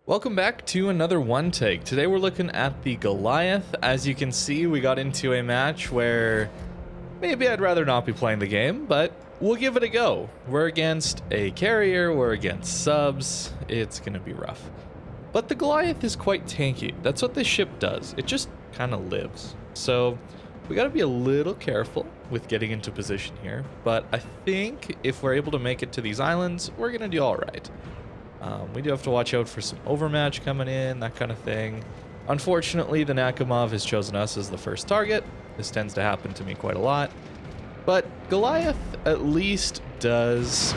Welcome back to another one take. Today we're looking at the Goliath. As you can see, we got into a match where maybe I'd rather not be playing the game, but we'll give it a go. We're against a carrier, we're against subs, it's gonna be rough. But the Goliath is quite tanky. That's what this ship does. It just kind of lives. So we gotta be a little careful with getting into position here, but I think if we're able to make it to these islands, we're gonna do all right. We do have to watch out for some overmatch coming in, that kind of thing. Unfortunately, the Nakamov has chosen us as the first target. This tends to happen to me quite a lot. But Goliath at least does...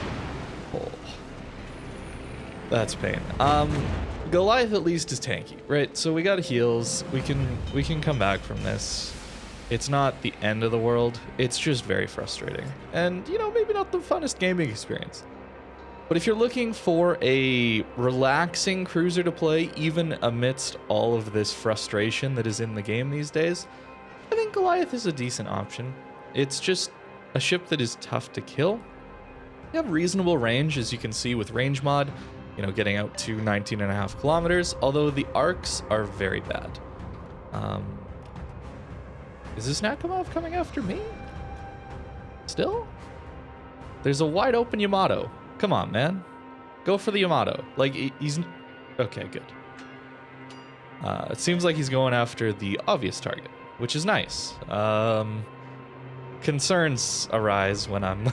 Oh, that's pain. Goliath at least is tanky, right? So we got heals. We can come back from this. It's not the end of the world. It's just very frustrating. And, you know, maybe not the funnest gaming experience. But if you're looking for a relaxing cruiser to play, even amidst all of this frustration that is in the game these days, I think Goliath is a decent option. It's just a ship that is tough to kill. You have reasonable range, as you can see with range mod, you know, getting out to 19.5 kilometers, although the arcs are very bad. Is this Nakamov coming after me? Still? There's a wide open Yamato. Come on, man. Go for the Yamato. Like, he's... Okay, good. It seems like he's going after the obvious target, which is nice. Concerns arise when I'm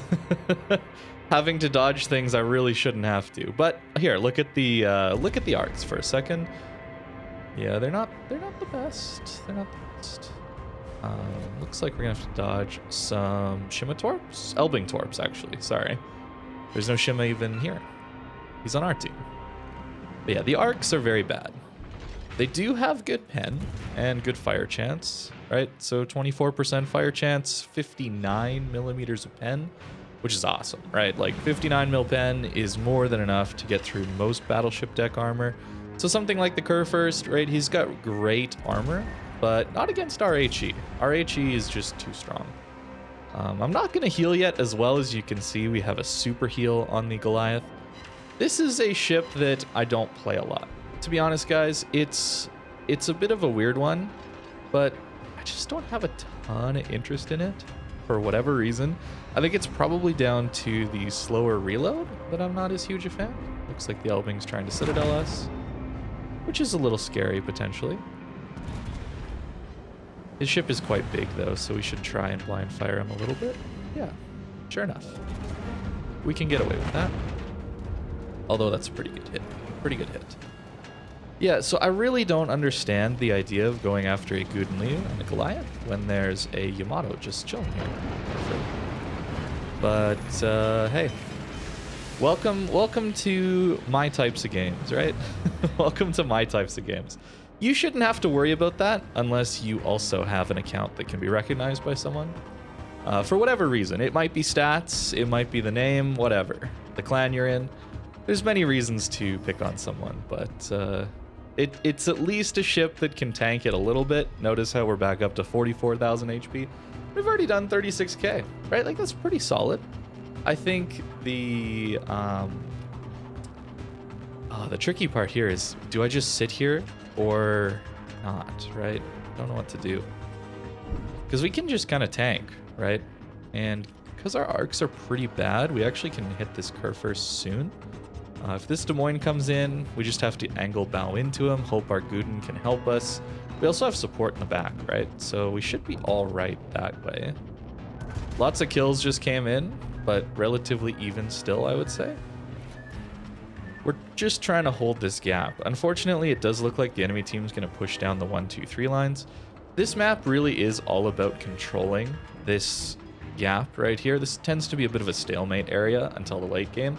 having to dodge things I really shouldn't have to. But here, look at the arcs for a second. Yeah, they're not the best. They're not the best. Looks like we're gonna have to dodge some Shima Torps? Elbing Torps, actually. Sorry. There's no Shima even here. He's on our team. But yeah, the arcs are very bad. They do have good pen and good fire chance, right? So 24% fire chance, 59 millimeters of pen, which is awesome, right? Like 59 mil pen is more than enough to get through most battleship deck armor. So something like the Kurfürst, right? He's got great armor, but not against our HE. Our HE is just too strong. I'm not going to heal yet. As well, as you can see, we have a super heal on the Goliath. This is a ship that I don't play a lot. To be honest, guys, it's a bit of a weird one, but I just don't have a ton of interest in it for whatever reason. I think it's probably down to the slower reload that I'm not as huge a fan. Looks like the Elbing's trying to Citadel us, which is a little scary potentially. His ship is quite big, though, so we should try and blind fire him a little bit. Yeah, sure enough. We can get away with that. Although that's a pretty good hit. Pretty good hit. Yeah, so I really don't understand the idea of going after a Guden Liu and a Goliath when there's a Yamato just chilling here. But, hey. Welcome to my types of games, right? Welcome to my types of games. You shouldn't have to worry about that unless you also have an account that can be recognized by someone. For whatever reason. It might be stats, it might be the name, whatever. The clan you're in. There's many reasons to pick on someone, but it's at least a ship that can tank it a little bit. Notice how we're back up to 44,000 HP. We've already done 36k, right? Like, that's pretty solid. I think the tricky part here is, do I just sit here or not, right? Don't know what to do. Because we can just kind of tank, right? And because our arcs are pretty bad, we actually can hit this Kurfürst soon. If this Des Moines comes in, we just have to angle bow into him, hope our Guden can help us. We also have support in the back, right? So we should be all right that way. Lots of kills just came in, but relatively even still, I would say. We're just trying to hold this gap. Unfortunately, it does look like the enemy team's going to push down the 1, 2, 3 lines. This map really is all about controlling this gap right here. This tends to be a bit of a stalemate area until the late game.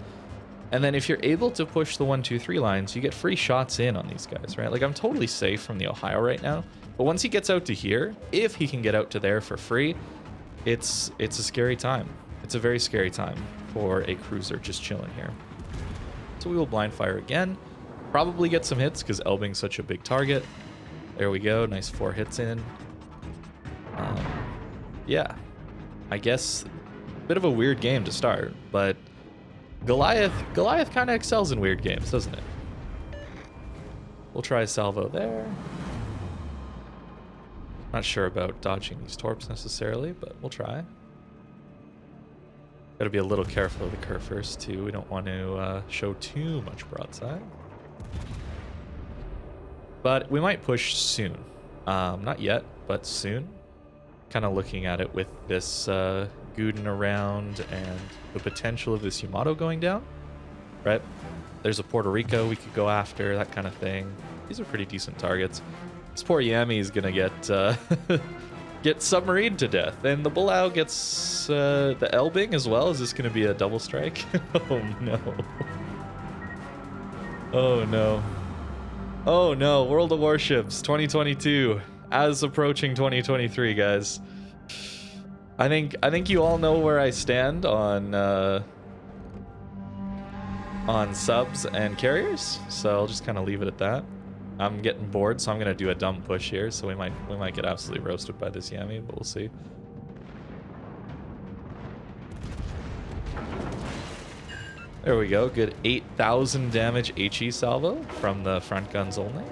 And then if you're able to push the 1, 2, 3 lines, you get free shots in on these guys, right? Like, I'm totally safe from the Ohio right now. But once he gets out to here, if he can get out to there for free, it's a scary time. It's a very scary time for a cruiser just chilling here. So we will blind fire again. Probably get some hits because Elbing's such a big target. There we go. Nice 4 hits in. Yeah. I guess a bit of a weird game to start, but Goliath kind of excels in weird games, doesn't it? We'll try a salvo there. Not sure about dodging these torps necessarily, but we'll try. Gotta be a little careful of the curve first, too. We don't want to show too much broadside. But we might push soon. Not yet, but soon. Kind of looking at it with this Guden around and the potential of this Yamato going down. Right? There's a Puerto Rico we could go after, that kind of thing. These are pretty decent targets. This poor Yami is gonna get get submarined to death, and the Bulao gets the Elbing as well. Is this gonna be a double strike? Oh no! Oh no! Oh no! World of Warships 2022 as approaching 2023, guys. I think you all know where I stand on subs and carriers, so I'll just kind of leave it at that. I'm getting bored, so I'm gonna do a dumb push here. So we might get absolutely roasted by this Yami, but we'll see. There we go. Good 8,000 damage HE salvo from the front guns only.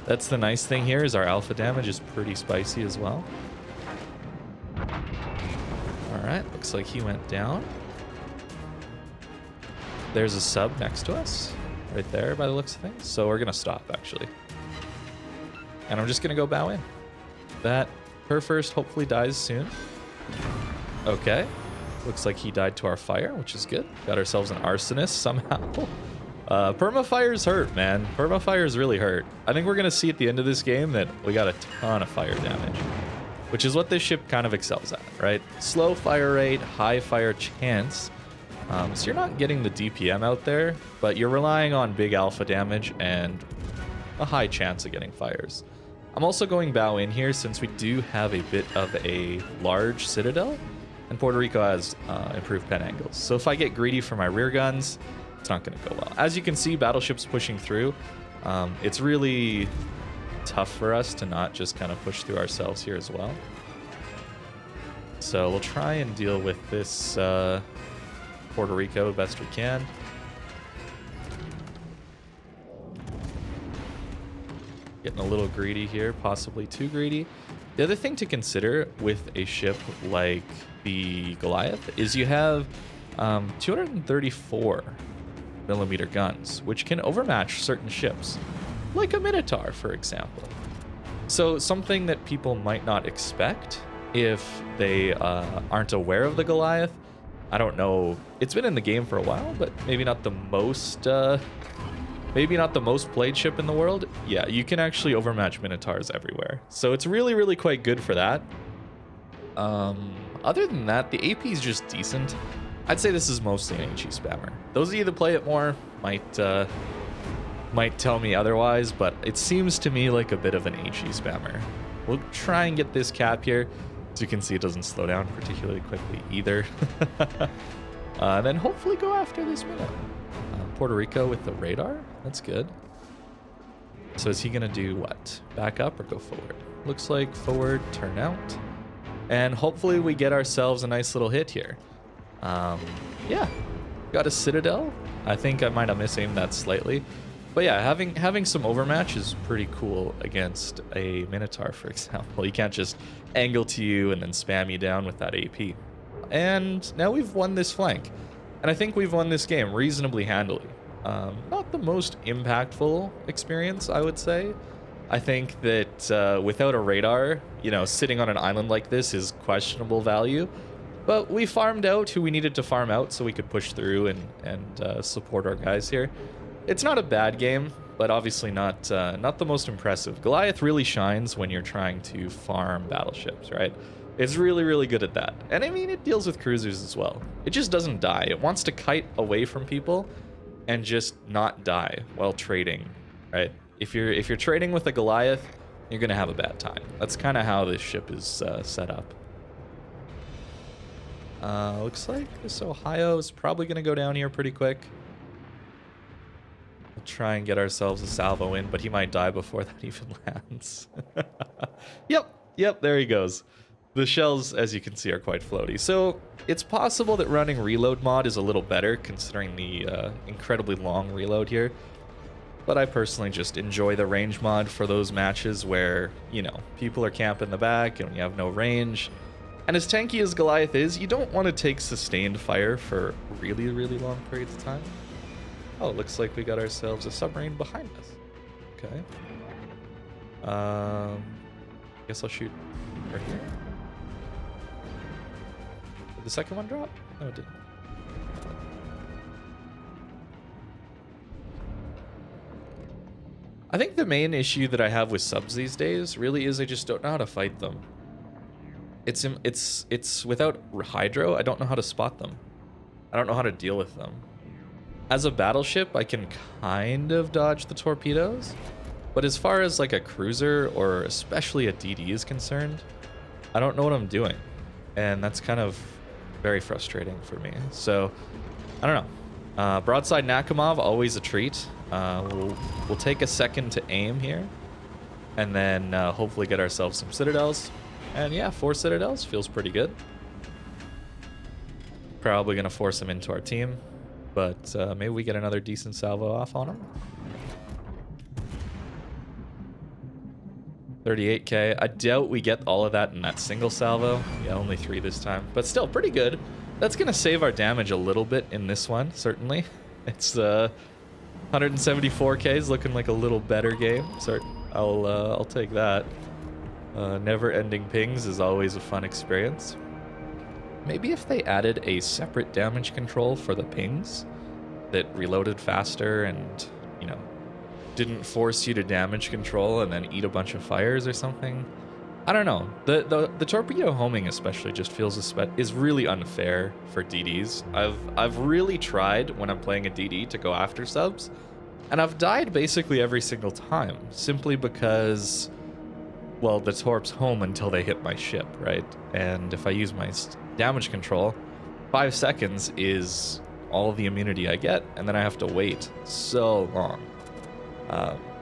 That's the nice thing here, is our alpha damage is pretty spicy as well. All right, looks like he went down. There's a sub next to us. Right there by the looks of things. So we're gonna stop actually. And I'm just gonna go bow in. That her first hopefully dies soon. Okay. Looks like he died to our fire, which is good. Got ourselves an arsonist somehow. Permafires hurt, man. Permafires really hurt. I think we're gonna see at the end of this game that we got a ton of fire damage, which is what this ship kind of excels at, right? Slow fire rate, high fire chance. So you're not getting the DPM out there, but you're relying on big alpha damage and a high chance of getting fires. I'm also going bow in here since we do have a bit of a large citadel, and Puerto Rico has improved pen angles. So if I get greedy for my rear guns, it's not going to go well. As you can see, battleships pushing through. It's really tough for us to not just kind of push through ourselves here as well. So we'll try and deal with this Puerto Rico best we can. Getting a little greedy here, possibly too greedy. The other thing to consider with a ship like the Goliath is you have 234 millimeter guns, which can overmatch certain ships, like a Minotaur, for example. So something that people might not expect if they aren't aware of the Goliath. I don't know. It's been in the game for a while, but maybe not the most played ship in the world. Yeah, you can actually overmatch Minotaurs everywhere. So it's really, really quite good for that. Other than that, the AP is just decent. I'd say this is mostly an HE spammer. Those of you that play it more might tell me otherwise, but it seems to me like a bit of an HE spammer. We'll try and get this cap here. As you can see, it doesn't slow down particularly quickly either. Then hopefully go after this minute. Puerto Rico with the radar. That's good. So is he going to do what? Back up or go forward? Looks like forward, turn out. And hopefully we get ourselves a nice little hit here. Yeah, got a citadel. I think I might have misaimed that slightly. But yeah, having some overmatch is pretty cool against a Minotaur, for example. You can't just angle to you and then spam you down with that AP. And now we've won this flank. And I think we've won this game reasonably handily. Not the most impactful experience, I would say. I think that without a radar, you know, sitting on an island like this is questionable value. But we farmed out who we needed to farm out so we could push through and support our guys here. It's not a bad game, but obviously not the most impressive. Goliath really shines when you're trying to farm battleships, right? It's really, really good at that. And I mean, it deals with cruisers as well. It just doesn't die. It wants to kite away from people and just not die while trading, right? If you're trading with a Goliath, you're gonna have a bad time. That's kind of how this ship is set up. Looks like this Ohio is probably gonna go down here pretty quick. We'll try and get ourselves a salvo in, but he might die before that even lands. Yep, there he goes. The shells, as you can see, are quite floaty. So it's possible that running reload mod is a little better considering the incredibly long reload here. but I personally just enjoy the range mod for those matches where, you know, people are camping the back and you have no range. And as tanky as Goliath is, you don't want to take sustained fire for really, really long periods of time. Oh, it looks like we got ourselves a submarine behind us. Okay. Guess I'll shoot right here. Did the second one drop? No, it didn't. I think the main issue that I have with subs these days really is I just don't know how to fight them. It's without hydro, I don't know how to spot them. I don't know how to deal with them. As a battleship, I can kind of dodge the torpedoes, but as far as like a cruiser or especially a DD is concerned, I don't know what I'm doing. And that's kind of very frustrating for me. So, I don't know. Broadside Nakamov, always a treat. We'll take a second to aim here, and then hopefully get ourselves some citadels. And yeah, 4 citadels feels pretty good. Probably gonna force him into our team, but maybe we get another decent salvo off on him. 38k. I doubt we get all of that in that single salvo. Yeah, only 3 this time, but still pretty good. That's gonna save our damage a little bit in this one, certainly. It's 174k is looking like a little better game. So I'll take that. Never-ending pings is always a fun experience. Maybe if they added a separate damage control for the pings that reloaded faster and, you know, didn't force you to damage control and then eat a bunch of fires or something. I don't know. The torpedo homing especially just feels is really unfair for DDs. I've really tried when I'm playing a DD to go after subs, and I've died basically every single time simply because, well, the torps home until they hit my ship, right? And if I use my damage control, 5 seconds is all the immunity I get, and then I have to wait so long.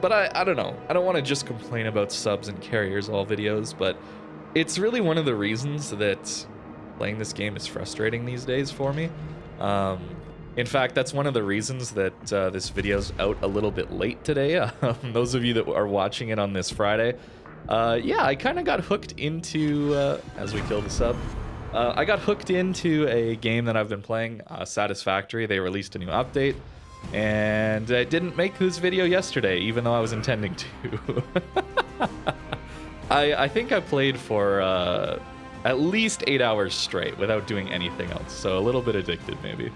But I don't know. I don't want to just complain about subs and carriers all videos, but it's really one of the reasons that playing this game is frustrating these days for me. In fact, that's one of the reasons that this video's out a little bit late today. Those of you that are watching it on this Friday, yeah, I kind of got hooked into, as we kill the sub, I got hooked into a game that I've been playing, Satisfactory. They released a new update. And I didn't make this video yesterday, even though I was intending to. I think I played for at least 8 hours straight without doing anything else, so a little bit addicted maybe.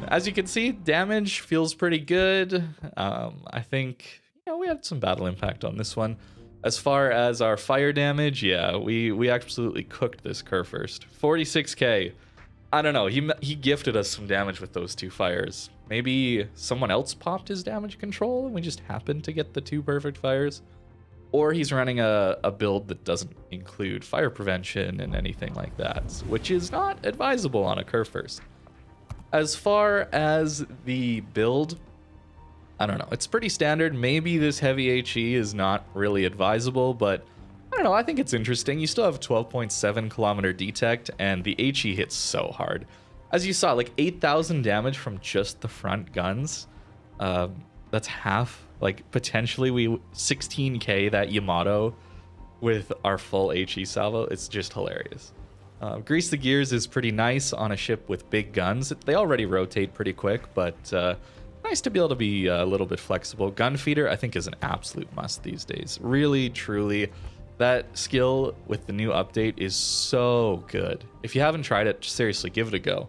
As you can see, damage feels pretty good. I think, you know, we had some battle impact on this one. As far as our fire damage, yeah, we absolutely cooked this Kurfürst. 46k. I don't know, he gifted us some damage with those 2 fires. Maybe someone else popped his damage control and we just happened to get the 2 perfect fires. Or he's running a build that doesn't include fire prevention and anything like that, which is not advisable on a Kurfürst. As far as the build, I don't know, it's pretty standard. Maybe this heavy HE is not really advisable, but I don't know, I think it's interesting. You still have 12.7 kilometer detect, and the HE hits so hard. As you saw, like 8,000 damage from just the front guns. That's half, like potentially 16k that Yamato with our full HE salvo. It's just hilarious. Grease the Gears is pretty nice on a ship with big guns. They already rotate pretty quick, but nice to be able to be a little bit flexible. Gun Feeder, I think, is an absolute must these days. Really, truly. That skill with the new update is so good. If you haven't tried it, seriously, give it a go.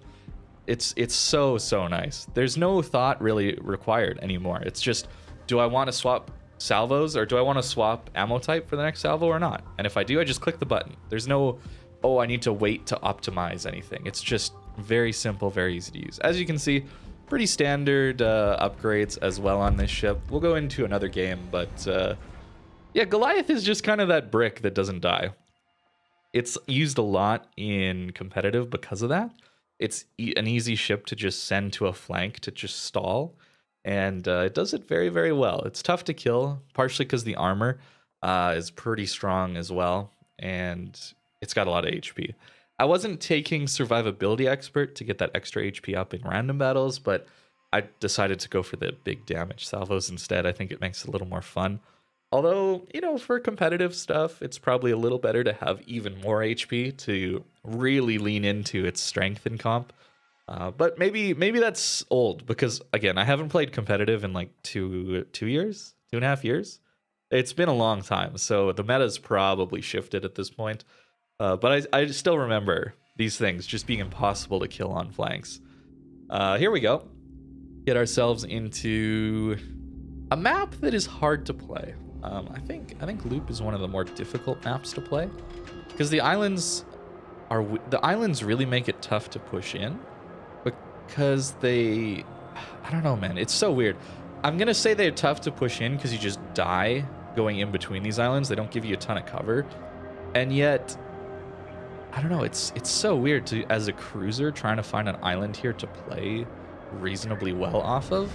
It's so nice. There's no thought really required anymore. It's just, do I want to swap salvos or do I want to swap ammo type for the next salvo or not? And if I do, I just click the button. There's no, oh, I need to wait to optimize anything. It's just very simple, very easy to use. As you can see, pretty standard upgrades as well on this ship. We'll go into another game, but yeah, Goliath is just kind of that brick that doesn't die. It's used a lot in competitive because of that. It's an easy ship to just send to a flank to just stall, and it does it very, very well. It's tough to kill, partially because the armor is pretty strong as well, and it's got a lot of HP. I wasn't taking Survivability Expert to get that extra HP up in random battles, but I decided to go for the big damage salvos instead. I think it makes it a little more fun. Although, you know, for competitive stuff, it's probably a little better to have even more HP to really lean into its strength in comp. But maybe that's old because, again, I haven't played competitive in like 2.5 years. It's been a long time, so the meta's probably shifted at this point. But I still remember these things just being impossible to kill on flanks. Here we go. Get ourselves into a map that is hard to play. I think Loop is one of the more difficult maps to play because the islands really make it tough to push in because I don't know, man. It's so weird. I'm gonna say they're tough to push in because you just die going in between these islands. They don't give you a ton of cover, and yet I don't know. It's so weird to, as a cruiser, trying to find an island here to play reasonably well off of.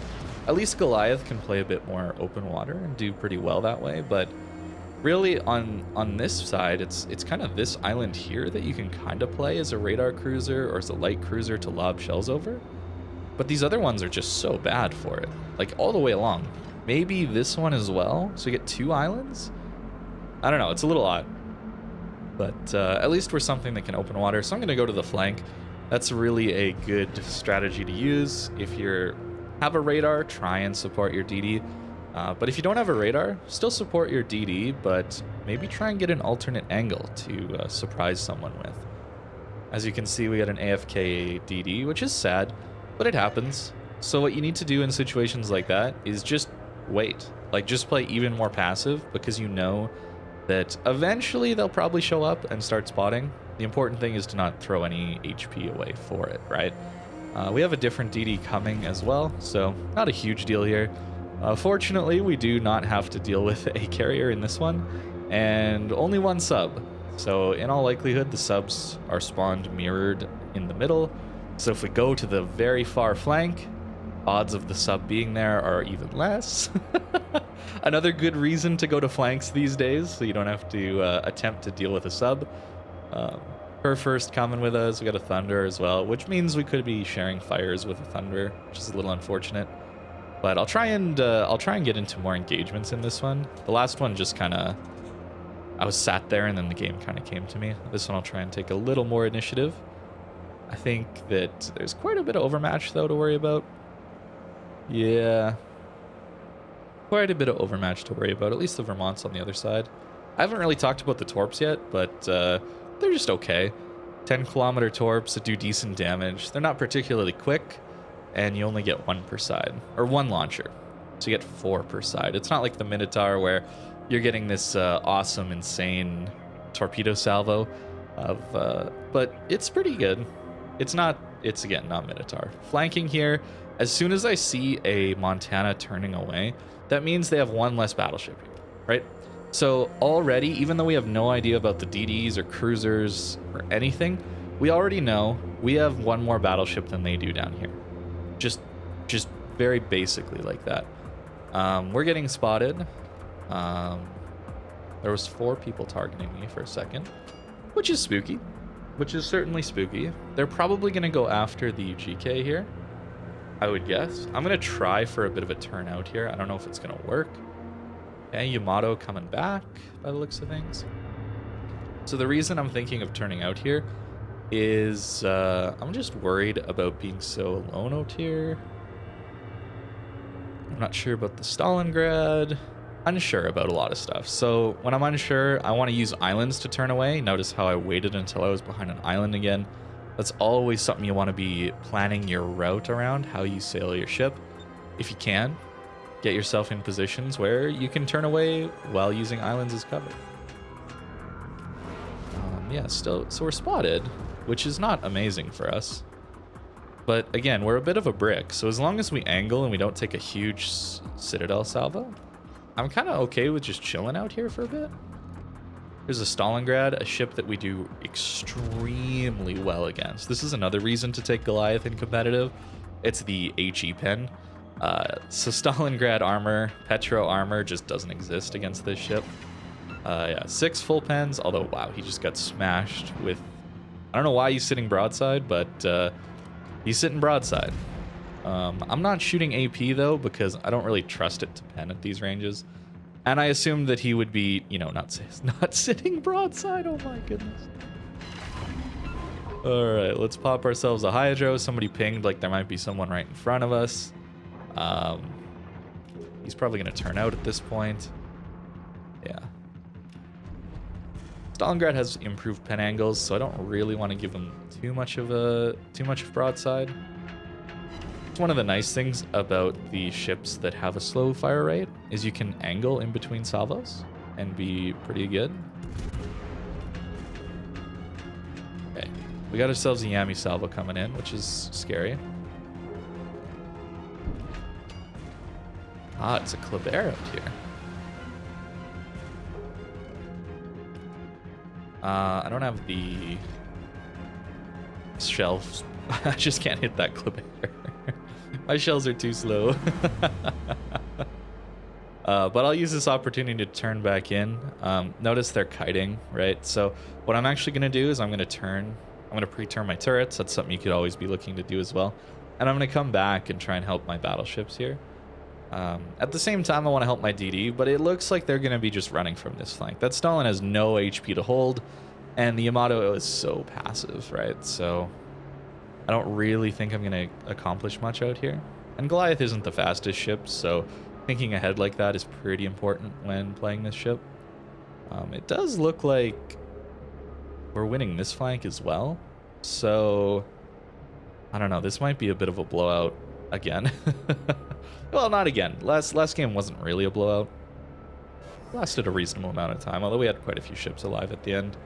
At least Goliath can play a bit more open water and do pretty well that way, but really on this side, it's kind of this island here that you can kind of play as a radar cruiser or as a light cruiser to lob shells over. But these other ones are just so bad for it, like all the way along. Maybe this one as well, so we get 2 islands? I don't know, it's a little odd. But at least we're something that can open water, so I'm going to go to the flank. That's really a good strategy to use. If you have a radar, try and support your DD. But if you don't have a radar, still support your DD, but maybe try and get an alternate angle to surprise someone with. As you can see, we got an AFK DD, which is sad, but it happens. So what you need to do in situations like that is just wait. Like, just play even more passive, because you know that eventually they'll probably show up and start spotting. The important thing is to not throw any HP away for it, right? We have a different DD coming as well, so not a huge deal here. Fortunately, we do not have to deal with a carrier in this one, and only 1 sub. So in all likelihood, the subs are spawned mirrored in the middle. So if we go to the very far flank, odds of the sub being there are even less. Another good reason to go to flanks these days, so you don't have to attempt to deal with a sub. Her first coming with us, we got a Thunder as well, which means we could be sharing fires with a Thunder, which is a little unfortunate. But I'll try and get into more engagements in this one. The last one just kind of, I was sat there and then the game kind of came to me. This one I'll try and take a little more initiative. I think that there's quite a bit of overmatch though to worry about. Yeah, quite a bit of overmatch to worry about. At least the Vermont's on the other side. I haven't really talked about the Torps yet, but they're just okay. 10-kilometer Torps that do decent damage. They're not particularly quick, and you only get 1 per side, or 1 launcher. So you get 4 per side. It's not like the Minotaur where you're getting this awesome, insane torpedo salvo but it's pretty good. It's again, not Minotaur. Flanking here, as soon as I see a Montana turning away, that means they have 1 less battleship here, right? So already, even though we have no idea about the DDs or cruisers or anything, we already know we have 1 more battleship than they do down here. Just very basically like that. We're getting spotted. There was 4 people targeting me for a second, which is spooky. Which is certainly spooky. They're probably going to go after the UGK here, I would guess. I'm going to try for a bit of a turnout here. I don't know if it's going to work. Okay, Yamato coming back by the looks of things. So the reason I'm thinking of turning out here is I'm just worried about being so alone out here. I'm not sure about the Stalingrad. Unsure about a lot of stuff. So when I'm unsure, I want to use islands to turn away. Notice how I waited until I was behind an island again. That's always something you want to be planning your route around, how you sail your ship. If you can, get yourself in positions where you can turn away while using islands as cover. Yeah, so we're spotted, which is not amazing for us. But again, we're a bit of a brick, so as long as we angle and we don't take a huge Citadel salvo, I'm kind of okay with just chilling out here for a bit. There's a Stalingrad, a ship that we do extremely well against. This is another reason to take Goliath in competitive. It's the HE pen. So Stalingrad armor, Petro armor just doesn't exist against this ship. Yeah, 6 full pens, although, wow, he just got smashed with... I don't know why he's sitting broadside, but he's sitting broadside. I'm not shooting AP though, because I don't really trust it to pen at these ranges. And I assumed that he would be, you know, not sitting broadside. Oh my goodness. All right, let's pop ourselves a hydro. Somebody pinged like there might be someone right in front of us. He's probably going to turn out at this point. Yeah. Stalingrad has improved pen angles, so I don't really want to give him too much of broadside. It's one of the nice things about the ships that have a slow fire rate is you can angle in between salvos and be pretty good. Okay, we got ourselves a Yami salvo coming in, which is scary. Ah, it's a Kleber out here. I don't have the shells. I just can't hit that Kleber. My shells are too slow. But I'll use this opportunity to turn back in. Notice they're kiting, right? So what I'm actually going to do is I'm going to pre-turn my turrets. That's something you could always be looking to do as well. And I'm going to come back and try and help my battleships here. At the same time, I want to help my DD, but it looks like they're going to be just running from this flank. That Stalin has no HP to hold, and the Yamato is so passive, right? So I don't really think I'm going to accomplish much out here. And Goliath isn't the fastest ship, so thinking ahead like that is pretty important when playing this ship. It does look like we're winning this flank as well. So I don't know. This might be a bit of a blowout again. Well, not again. Last game wasn't really a blowout. Lasted a reasonable amount of time, although we had quite a few ships alive at the end.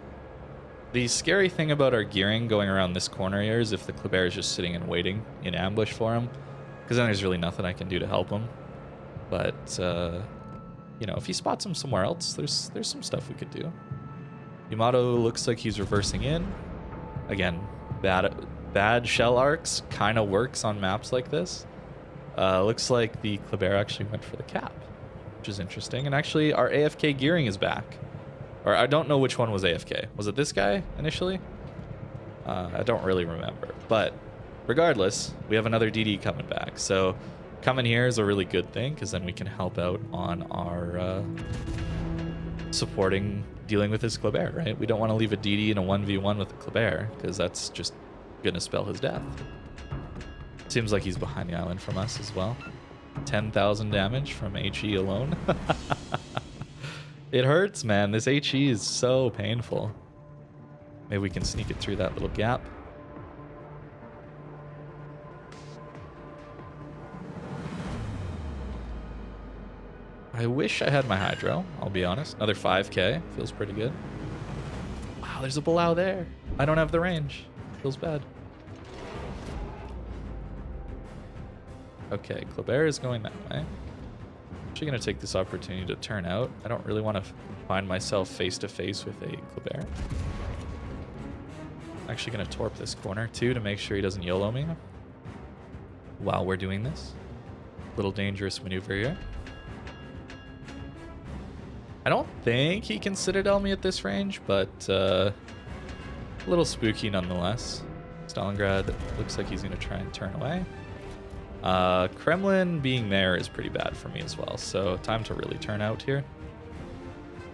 The scary thing about our gearing going around this corner here is if the Kleber is just sitting and waiting in ambush for him, because then there's really nothing I can do to help him. But, you know, if he spots him somewhere else, there's some stuff we could do. Yamato looks like he's reversing in. Again, bad shell arcs kind of works on maps like this. Looks like the Kleber actually went for the cap, which is interesting. And actually, our AFK gearing is back. Or I don't know which one was AFK. Was it this guy initially? I don't really remember. But regardless, we have another DD coming back. So coming here is a really good thing, because then we can help out on our supporting dealing with his Kleber, right? We don't want to leave a DD in a 1v1 with a Kleber, because that's just going to spell his death. Seems like he's behind the island from us as well. 10,000 damage from HE alone. It hurts, man. This HE is so painful. Maybe we can sneak it through that little gap. I wish I had my hydro, I'll be honest. Another 5k. Feels pretty good. Wow, there's a Belau there. I don't have the range. Feels bad. Okay, Kleber is going that way. Actually going to take this opportunity to turn out. I don't really want to find myself face to face with a Kleber. I'm actually going to torp this corner too to make sure he doesn't YOLO me while we're doing this. Little dangerous maneuver here. I don't think he can Citadel me at this range, but a little spooky nonetheless. Stalingrad looks like he's going to try and turn away. Kremlin being there is pretty bad for me as well, so time to really turn out here.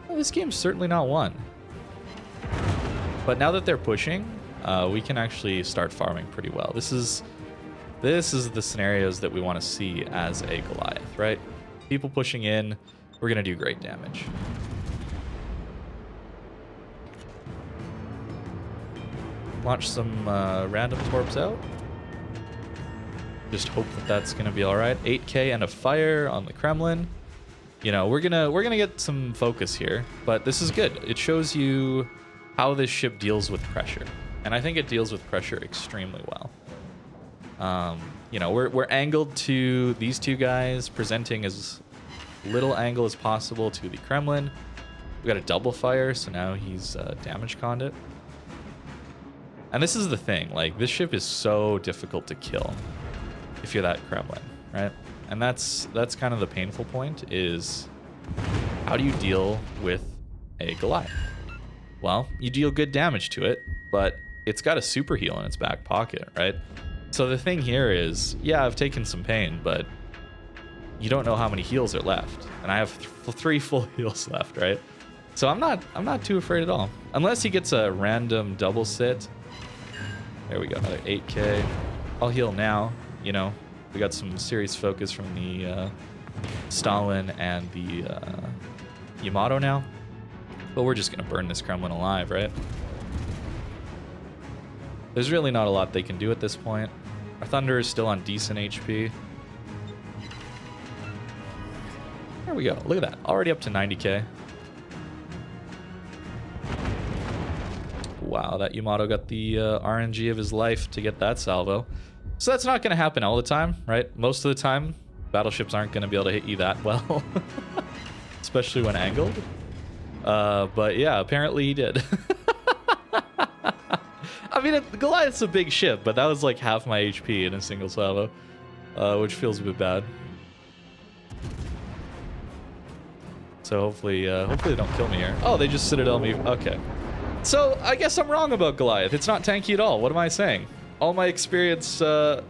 Well, this game's certainly not won. But now that they're pushing, we can actually start farming pretty well. This is the scenarios that we want to see as a Goliath, right? People pushing in, we're going to do great damage. Launch some random torps out. Just hope that that's going to be all right. 8k and a fire on the Kremlin. You know, we're gonna get some focus here, but this is good. It shows you how this ship deals with pressure, and I think it deals with pressure extremely well. You know, we're angled to these two guys, presenting as little angle as possible to the Kremlin. We got a double fire, so now he's damage conned it. And this is the thing, like, this ship is so difficult to kill if you're that Kremlin, right? And that's kind of the painful point, is how do you deal with a Goliath? Well, you deal good damage to it, but it's got a super heal in its back pocket, right? So the thing here is, yeah, I've taken some pain, but you don't know how many heals are left, and I have 3 full heals left, right? So I'm not too afraid at all, unless he gets a random double sit. There we go, another 8k. I'll heal now. You know, we got some serious focus from the Stalin and the Yamato now, but we're just gonna burn this Kremlin alive, right? There's really not a lot they can do at this point. Our Thunder is still on decent HP. There we go. Look at that. Already up to 90k. Wow, that Yamato got the RNG of his life to get that salvo. So that's not going to happen all the time, right? Most of the time, battleships aren't going to be able to hit you that well. Especially when angled. But yeah, apparently he did. I mean, Goliath's a big ship, but that was like half my HP in a single salvo, which feels a bit bad. So hopefully they don't kill me here. Oh, they just Citadel me. Okay. So I guess I'm wrong about Goliath. It's not tanky at all. What am I saying? All my experience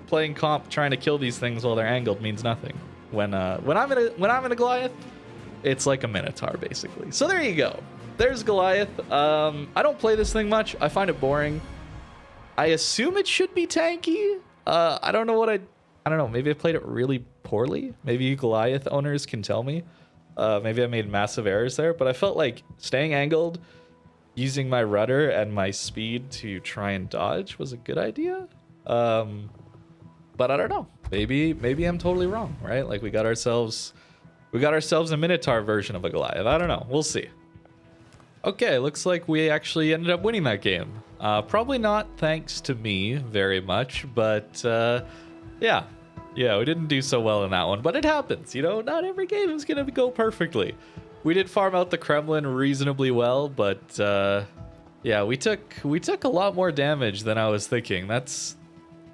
playing comp trying to kill these things while they're angled means nothing. When I'm in a Goliath, it's like a Minotaur basically. So there you go. There's Goliath. I don't play this thing much. I find it boring. I assume it should be tanky. I don't know what I don't know. Maybe I played it really poorly. Maybe you Goliath owners can tell me. Maybe I made massive errors there, but I felt like staying angled, using my rudder and my speed to try and dodge was a good idea. But I don't know. Maybe I'm totally wrong, right? Like we got ourselves a Minotaur version of a Goliath. I don't know. We'll see. Okay, looks like we actually ended up winning that game. Probably not thanks to me very much, but yeah, we didn't do so well in that one, but it happens, you know, not every game is gonna go perfectly. We did farm out the Kremlin reasonably well, but yeah, we took a lot more damage than I was thinking. That's,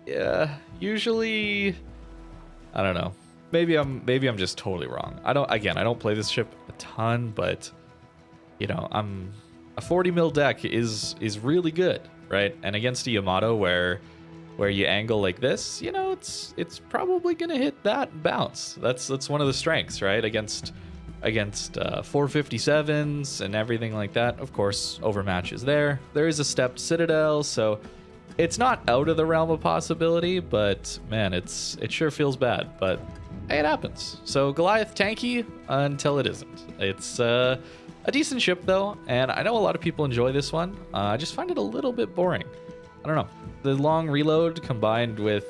yeah, usually, I don't know. Maybe I'm just totally wrong. I don't play this ship a ton, but you know, a 40 mil deck is really good, right? And against a Yamato where you angle like this, you know, it's probably gonna hit that bounce. That's one of the strengths, right? Against 457s and everything like that. Of course, overmatch is there. There is a stepped Citadel, so it's not out of the realm of possibility, but man, it sure feels bad. But hey, it happens. So Goliath tanky until it isn't. It's a decent ship though, and I know a lot of people enjoy this one. I just find it a little bit boring. I don't know. The long reload combined with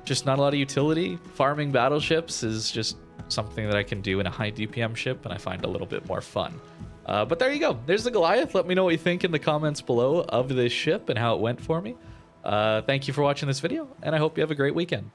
just not a lot of utility. Farming battleships is just something that I can do in a high DPM ship, and I find a little bit more fun. But there you go. There's the Goliath. Let me know what you think in the comments below of this ship and how it went for me. Thank you for watching this video, and I hope you have a great weekend.